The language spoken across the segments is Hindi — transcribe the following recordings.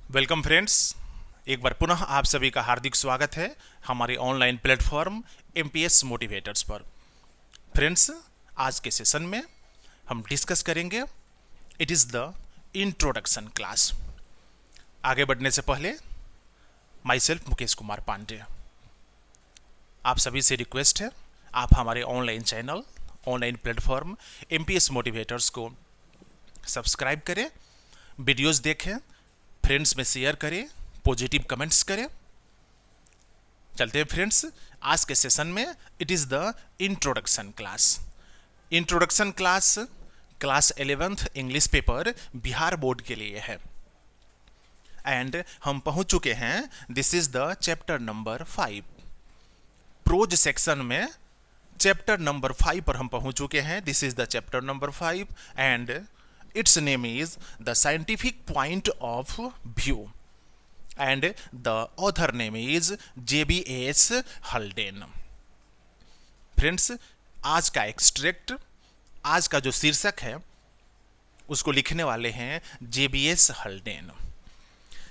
Welcome friends. एक बार पुनः आप सभी का हार्दिक स्वागत है हमारे ऑनलाइन प्लेटफॉर्म एमपीएस मोटिवेटर्स पर। फ्रेंड्स, आज के सेशन में हम डिस्कस करेंगे it is the introduction class. आगे बढ़ने से पहले माई सेल्फ मुकेश कुमार पांडे, आप सभी से रिक्वेस्ट है आप हमारे online channel online platform MPS motivators को सब्सक्राइब करें, वीडियोस देखें, फ्रेंड्स में शेयर करें, पॉजिटिव कमेंट्स करें। चलते हैं फ्रेंड्स आज के सेशन में। It is the introduction class. Introduction class class 11th English paper Bihar board के लिए है एंड हम पहुंच चुके हैं। This is the chapter number 5। Pros section में चैप्टर नंबर 5 पर हम पहुंच चुके हैं। This is the chapter number 5 and its name is the scientific point of view and the author name is JBS Haldane. Friends, आज का एक्सट्रैक्ट, आज का जो शीर्षक है उसको लिखने वाले हैं JBS हल्डेन।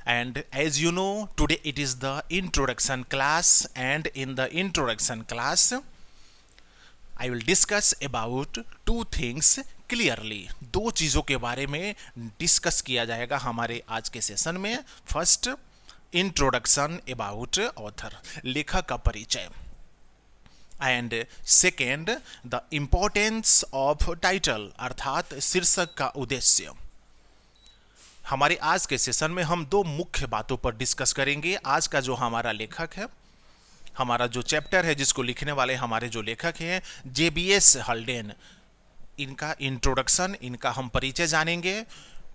And as you know, today it is the introduction class and in the introduction class I will discuss about two things clearly। दो चीज़ों के बारे में डिस्कस किया जाएगा हमारे आज के सेशन में। फर्स्ट, इंट्रोडक्शन अबाउट ऑथर, लेखक का परिचय, and second the importance of title अर्थात शीर्षक का उद्देश्य। हमारे आज के सेशन में हम दो मुख्य बातों पर डिस्कस करेंगे। आज का जो हमारा लेखक है, हमारा जो चैप्टर है जिसको लिखने वाले हमारे जो लेखक हैं JBS हल्डेन, इनका इंट्रोडक्शन, इनका हम परिचय जानेंगे।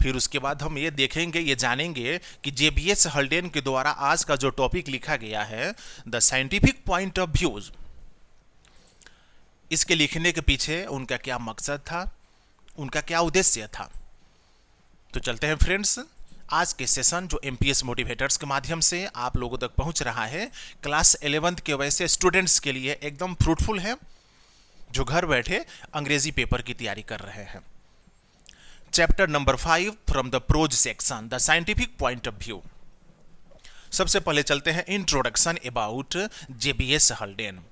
फिर उसके बाद हम ये देखेंगे, ये जानेंगे कि JBS हल्डेन के द्वारा आज का जो टॉपिक लिखा गया है the scientific point of views, इसके लिखने के पीछे उनका क्या मकसद था, उनका क्या उद्देश्य था। तो चलते हैं फ्रेंड्स, आज के सेशन जो एमपीएस मोटिवेटर्स के माध्यम से आप लोगों तक पहुंच रहा है, क्लास 11th के वैसे स्टूडेंट्स के लिए एकदम फ्रूटफुल है जो घर बैठे अंग्रेजी पेपर की तैयारी कर रहे हैं। Chapter number 5 from the prose section, the scientific point of view. सबसे पहले चलते हैं introduction about JBS Haldane.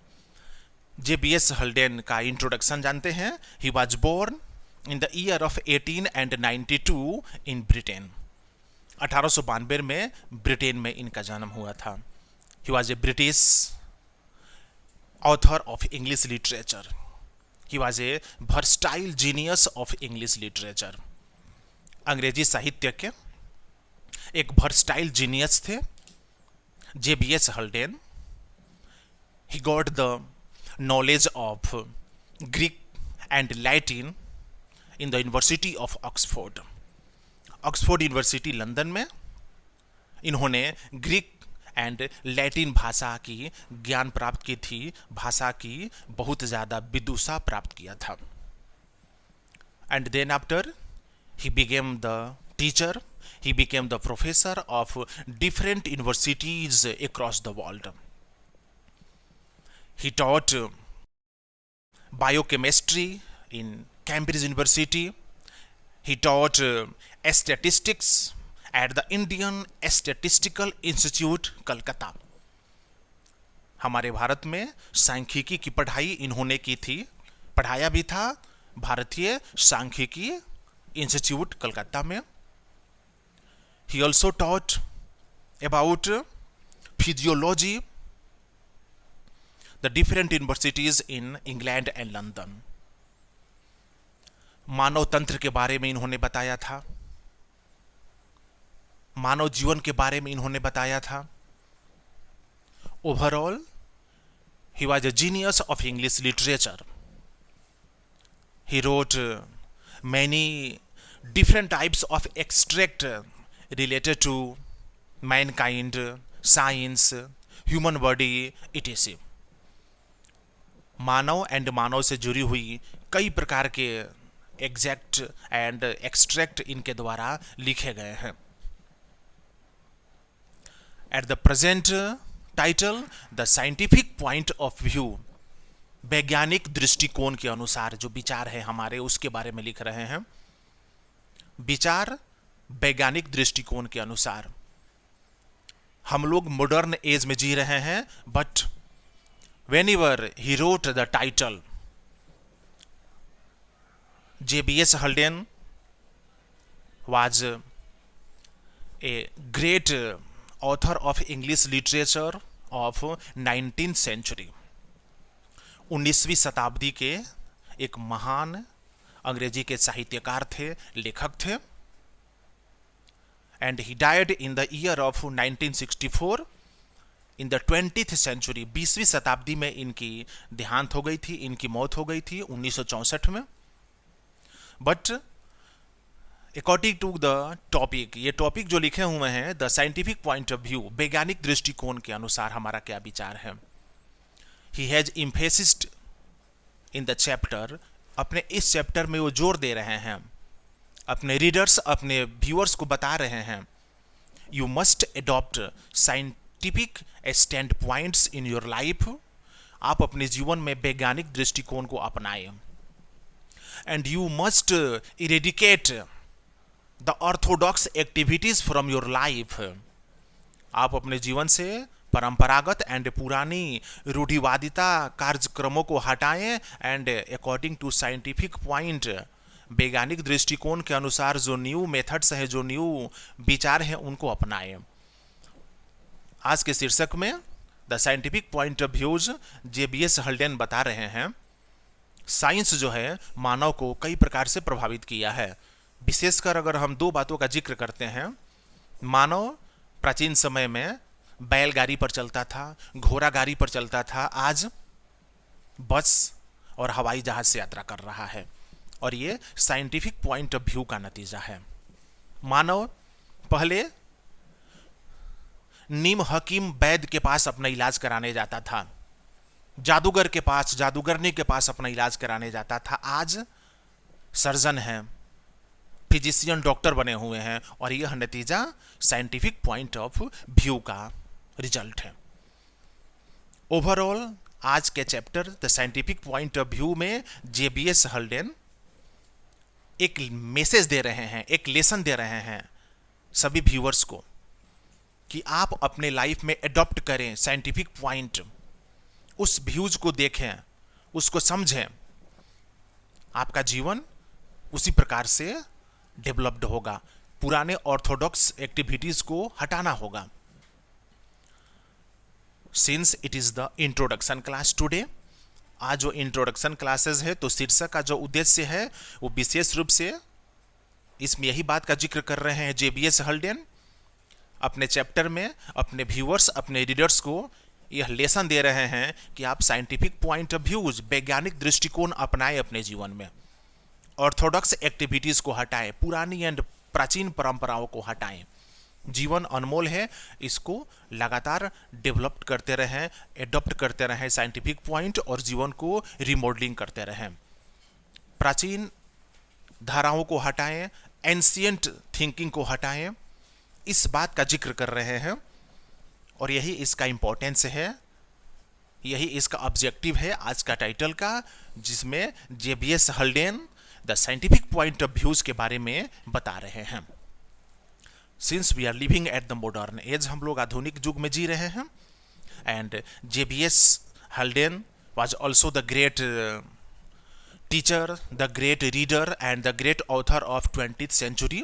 JBS Haldane का इंट्रोडक्शन जानते हैं। He was born in the year of 1892 in Britain. 1892 में ब्रिटेन में इनका जन्म हुआ था। He was a British author of English literature. He was a versatile genius of English literature. अंग्रेजी साहित्य के एक वर्सटाइल जीनियस थे JBS Haldane. He got the knowledge of Greek and Latin in the university of Oxford. Oxford university London में इन्होंने ग्रीक एंड लैटिन भाषा की ज्ञान प्राप्त की थी, भाषा की बहुत ज़्यादा विदुषा प्राप्त किया था। And then after he became the teacher, he became the professor of different universities across the world. He taught biochemistry in Cambridge university. He taught statistics at the Indian Statistical Institute, Calcutta. हमारे भारत में सांख्यिकी की पढ़ाई इन्होंने की थी, पढ़ाया भी था भारतीय सांख्यिकी इंस्टीट्यूट कलकत्ता में। He also taught about physiology, the different universities in England and London। मानव तंत्र के बारे में इन्होंने बताया था, मानव जीवन के बारे में इन्होंने बताया था। Overall he was a genius of English literature. He wrote many different types of extract related to mankind, science, human body etc. मानव एंड मानव से जुड़ी हुई कई प्रकार के एग्जैक्ट एंड एक्सट्रैक्ट इनके द्वारा लिखे गए हैं। At the present title the scientific point of view, वैज्ञानिक दृष्टिकोण के अनुसार जो विचार है हमारे उसके बारे में लिख रहे हैं। विचार वैज्ञानिक दृष्टिकोण के अनुसार हम लोग मॉडर्न एज में जी रहे हैं, but whenever he wrote the title, J.B.S. Halden was a great author of English literature of 19th century. 19वीं शताब्दी के एक महान अंग्रेजी के साहित्यकार थे, लेखक थे, and he died in the year of 1964 in the 20th century. 20वीं शताब्दी में इनकी देहांत हो गई थी, इनकी मौत हो गई थी 1964 में. But according to the topic, ये टॉपिक जो लिखे हुए हैं, the scientific point of view, वैज्ञानिक दृष्टिकोण के अनुसार हमारा क्या विचार है. He has emphasised in the chapter, अपने इस चैप्टर में वो जोर दे रहे हैं, अपने रीडर्स, अपने व्यूअर्स को बता रहे हैं, you must adopt scientific stand points in your life. आप अपने जीवन में वैज्ञानिक दृष्टिकोण को अपनाएं. And you must eradicate the Orthodox activities from your life. आप अपने जीवन से परंपरागत एंड पुरानी रूढ़िवादिता कार्यक्रमों को हटाएं and according to scientific point, वैज्ञानिक दृष्टिकोण के अनुसार जो न्यू मेथड्स हैं, जो न्यू विचार हैं, उनको अपनाएं. आज के शीर्षक में the scientific point of views J.B.S. हल्डेन बता रहे हैं, साइंस जो है मानव को कई प्रकार से प्रभावित किया है. विशेषकर अगर हम दो बातों का जिक्र करते हैं, मानव प्राचीन समय में बैलगाड़ी पर चलता था, घोड़ा गाड़ी पर चलता था, आज बस और हवाई जहाज से यात्रा कर रहा है. और ये साइंटिफिक पॉइंट ऑफ व्यू का नतीजा है. मानव पहले नीम हकीम वैद्य के पास अपना इलाज कराने जाता था, जादूगर के पास, जादूगरनी के पास अपना इलाज कराने जाता था. आज सर्जन हैं, फिजिशियन, डॉक्टर बने हुए हैं, और यह नतीजा साइंटिफिक पॉइंट ऑफ व्यू का रिजल्ट है. ओवरऑल आज के chapter the scientific point of view में J.B.S. हल्डेन एक मैसेज दे रहे हैं, एक लेसन दे रहे हैं सभी व्यूअर्स को कि आप अपने लाइफ में एडॉप्ट करें साइंटिफिक पॉइंट, उस व्यूज को देखें, उसको समझें. आपका जीवन उसी प्रकार से डेवलप्ड होगा. पुराने ऑर्थोडॉक्स एक्टिविटीज को हटाना होगा. Since it is the introduction class today, आज जो इंट्रोडक्शन क्लासेस है, तो शीर्षक का जो उद्देश्य है वो विशेष रूप से इसमें यही बात का जिक्र कर रहे हैं J.B.S. हल्डेन. अपने चैप्टर में अपने व्यूअर्स, अपने रीडर्स को यह लेसन दे रहे हैं कि आप साइंटिफिक पॉइंट ऑफ व्यूज, वैज्ञानिक दृष्टिकोण अपनाएं अपने जीवन में, ऑर्थोडॉक्स एक्टिविटीज को हटाएं, पुरानी एंड प्राचीन परंपराओं को हटाएं. जीवन अनमोल है, इसको लगातार डेवलप करते रहें, एडॉप्ट करते रहें साइंटिफिक पॉइंट, और जीवन को रिमॉडलिंग करते रहें. प्राचीन धाराओं को हटाएं, एंशिएंट थिंकिंग को हटाएं, इस बात का जिक्र कर रहे हैं. और यही इसका इंपॉर्टेंस है, यही इसका ऑब्जेक्टिव है आज का टाइटल का, जिसमें J.B.S. Haldane the scientific point of views के बारे में बता रहे हैं. Since we are living at the modern age, हम लोग आधुनिक युग में जी रहे हैं, and J.B.S. Haldane was also the great teacher, the great reader and the great author of 20th century.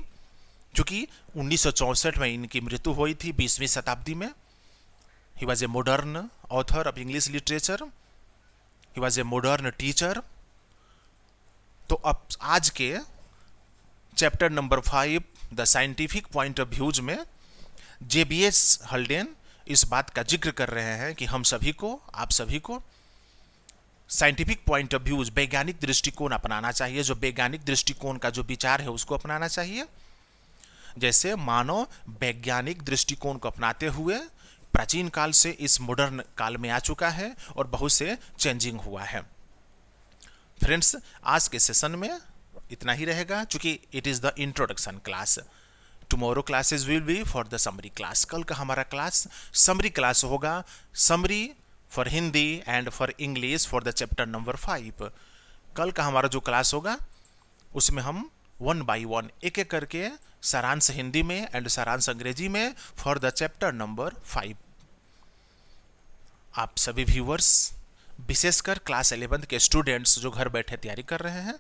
चूंकि 1964 में इनकी मृत्यु हुई थी, 20वीं शताब्दी में. ही was a modern author of English literature, he was a modern teacher. तो अब आज के chapter number 5 the scientific point of views में J.B.S. हल्डेन इस बात का जिक्र कर रहे हैं कि हम सभी को, आप सभी को साइंटिफिक पॉइंट ऑफ व्यूज, वैज्ञानिक दृष्टिकोण अपनाना चाहिए. जो वैज्ञानिक दृष्टिकोण का जो विचार है उसको अपनाना चाहिए. जैसे मानव वैज्ञानिक दृष्टिकोण को अपनाते हुए प्राचीन काल से इस मॉडर्न काल में आ चुका है और बहुत से चेंजिंग हुआ है. फ्रेंड्स, आज के सेशन में इतना ही रहेगा, चूंकि it is the introduction class. Tomorrow classes will be for the summary class. कल का हमारा क्लास समरी क्लास होगा, summary for Hindi and for English for the chapter number 5. कल का हमारा जो क्लास होगा उसमें हम 1 by 1 एक एक करके सारांश हिंदी में एंड सारांश अंग्रेजी में फॉर द चैप्टर नंबर 5। आप सभी व्यूअर्स, विशेषकर क्लास 11 के स्टूडेंट्स जो घर बैठे तैयारी कर रहे हैं,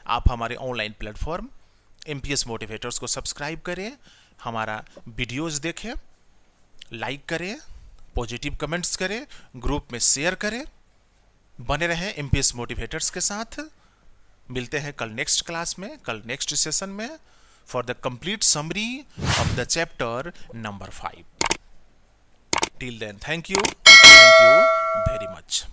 आप हमारे ऑनलाइन प्लेटफॉर्म एमपीएस मोटिवेटर्स को सब्सक्राइब करें, हमारा वीडियोस देखें, लाइक करें, पॉजिटिव कमेंट्स करें, ग्रुप में शेयर करें, बने रहें एमपीएस मोटिवेटर्स के साथ। मिलते हैं कल नेक्स्ट क्लास में, कल नेक्स्ट सेशन में for the complete summary of the chapter number 5। Till then, thank you very much.